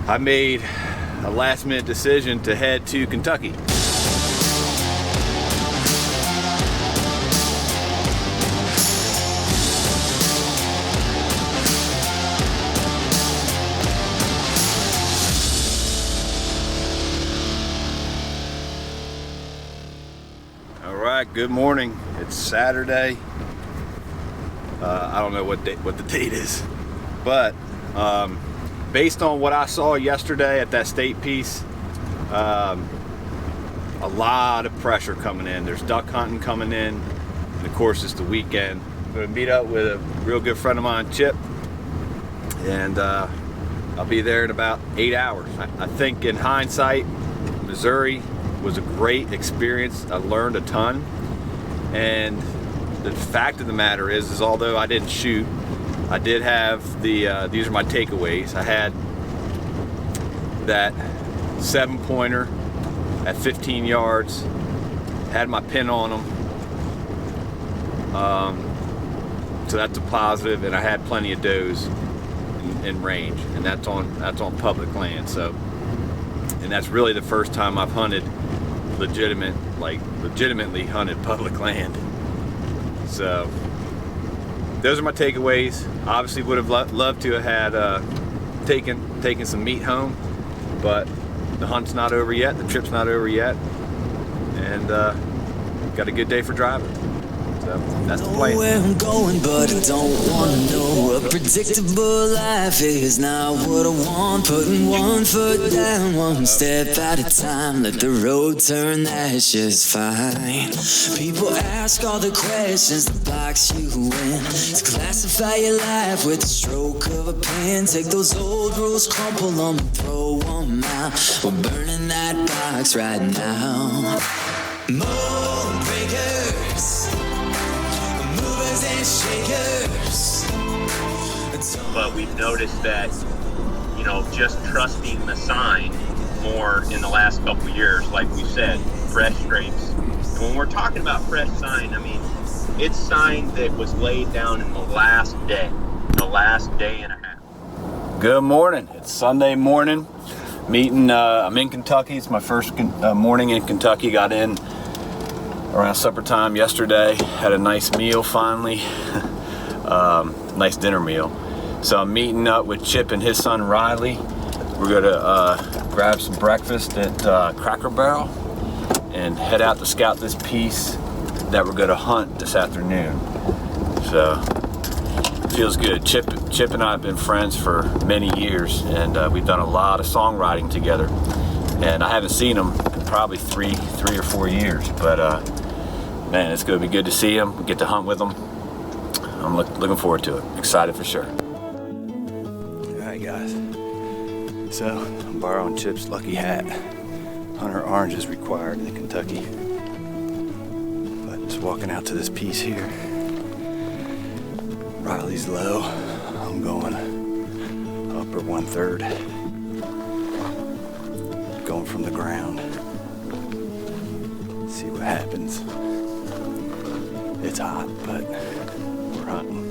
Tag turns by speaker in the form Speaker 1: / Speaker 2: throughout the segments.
Speaker 1: I made a last minute decision to head to Kentucky. All right, good morning. It's Saturday. I don't know what the date is, but based on what I saw yesterday at that state piece, a lot of pressure coming in. There's duck hunting coming in, and of course it's the weekend. I'm going to meet up with a real good friend of mine, Chip, and I'll be there in about 8 hours. I think in hindsight, Missouri was a great experience. I learned a ton, and the fact of the matter is although I didn't shoot, I did have these are my takeaways. I had that 7-pointer at 15 yards, had my pin on them, so that's a positive, and I had plenty of does in range, and that's on public land. So, and that's really the first time I've hunted legitimately hunted public land. So those are my takeaways. Obviously would have loved to have had taken some meat home, but the hunt's not over yet, the trip's not over yet, and got a good day for driving. So that's the plan.
Speaker 2: Where I'm going, but I don't wanna know. A predictable life is not what I want. Putting one foot down, one step at a time. Let the road turn, that's just fine. People ask all the questions that box you in. To classify your life with the stroke of a pen. Take those old rules, crumple them, and throw them out. We're burning that box right now. Mold breakers, movers and shakers.
Speaker 3: But we've noticed that, just trusting the sign more in the last couple of years, like we said, fresh scrapes. And when we're talking about fresh sign, I mean, it's sign that was laid down in the last day and a half.
Speaker 1: Good morning. It's Sunday morning. I'm in Kentucky. It's my first morning in Kentucky. Got in around supper time yesterday. Had a nice meal finally. Nice dinner meal. So I'm meeting up with Chip and his son Riley. We're gonna grab some breakfast at Cracker Barrel and head out to scout this piece that we're gonna hunt this afternoon. So feels good. Chip and I have been friends for many years, and we've done a lot of songwriting together. And I haven't seen him in probably three or 4 years. But man, it's going to be good to see him. We get to hunt with him. I'm looking forward to it. Excited for sure. All right, guys. So I'm borrowing Chip's lucky hat. Hunter orange is required in Kentucky. But just walking out to this piece here. Riley's low. I'm going upper 1/3. Going from the ground. See what happens. It's hot, but we're hunting.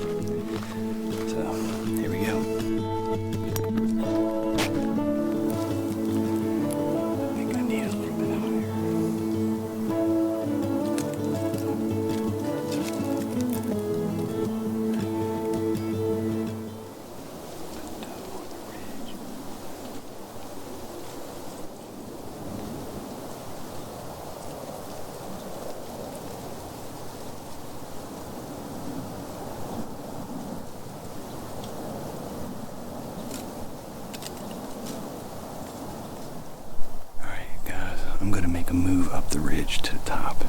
Speaker 1: So here we go. I think I need a little bit higher. I'm gonna make a move up the ridge to the top.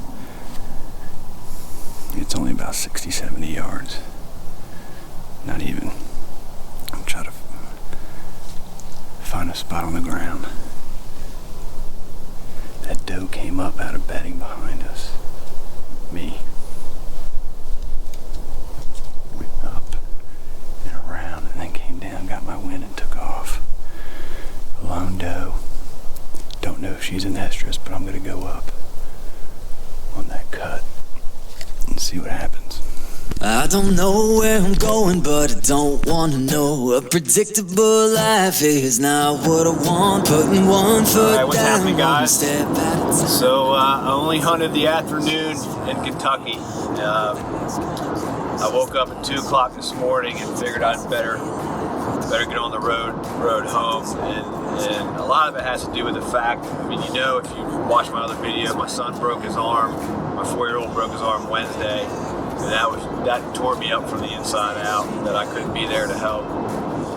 Speaker 1: It's only about 60-70 yards. Not even. I'm trying to find a spot on the ground. That doe came up out of bedding behind us. Me. Went up and around and then came down, got my wind and took off. A lone doe. Don't know if she's an estrus, but I'm gonna go up on that cut and see what happens.
Speaker 2: I don't know where I'm going, but I don't wanna know. A predictable life is not what I want. Putting one foot
Speaker 1: what's
Speaker 2: down,
Speaker 1: happening,
Speaker 2: one
Speaker 1: guys?
Speaker 2: step at a time.
Speaker 1: So I only hunted the afternoon in Kentucky. I woke up at 2 o'clock this morning and figured I'd better get on the road home, and a lot of it has to do with the fact, I mean, you know, if you watch my other video, my son broke his arm, my 4-year-old broke his arm Wednesday, and that tore me up from the inside out, that I couldn't be there to help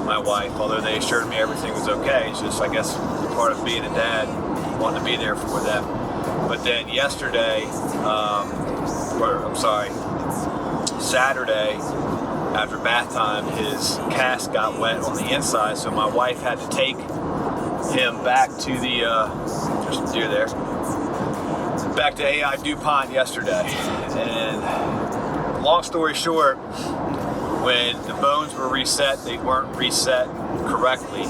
Speaker 1: my wife, although they assured me everything was okay. It's just, I guess, part of being a dad, wanting to be there for them. But then yesterday, Saturday, after bath time, his cast got wet on the inside, so my wife had to take him back to the, there's a deer there, back to AI DuPont yesterday. And long story short, when the bones were reset, they weren't reset correctly.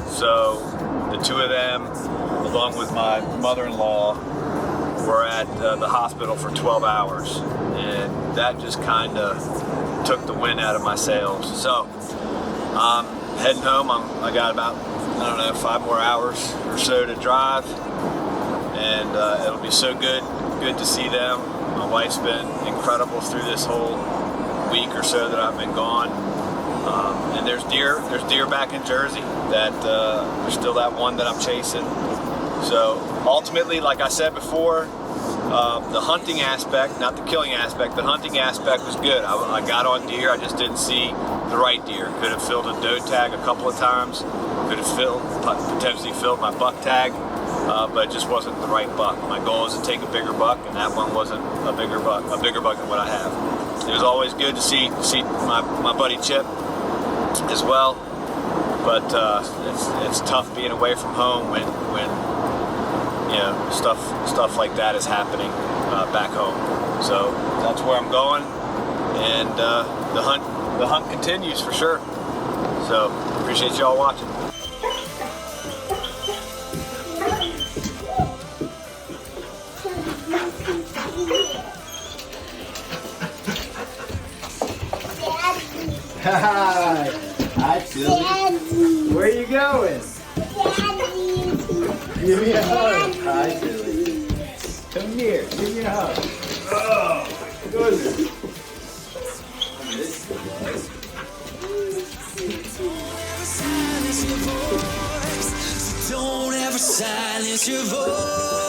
Speaker 1: So the two of them, along with my mother-in-law, were at the hospital for 12 hours. And that just kind of took the wind out of my sails. So I'm heading home. I got about, 5 more hours or so to drive, and it'll be so good to see them. My wife's been incredible through this whole week or so that I've been gone. And there's deer back in Jersey. That there's still that one that I'm chasing. So ultimately, like I said before, the hunting aspect, not the killing aspect, the hunting aspect was good. I got on deer, I just didn't see the right deer. Could have filled a doe tag a couple of times, could have potentially filled my buck tag, but it just wasn't the right buck. My goal is to take a bigger buck, and that one wasn't a bigger buck than what I have. It was always good to see my buddy Chip as well, but it's tough being away from home when you know, stuff like that is happening back home. So that's where I'm going, and the hunt continues for sure. So appreciate y'all watching. Hi, Silly. Where are you going? Give me a hug. Hi, Silly. Come here. Give me a hug. Oh, my goodness.
Speaker 2: Don't ever silence your voice.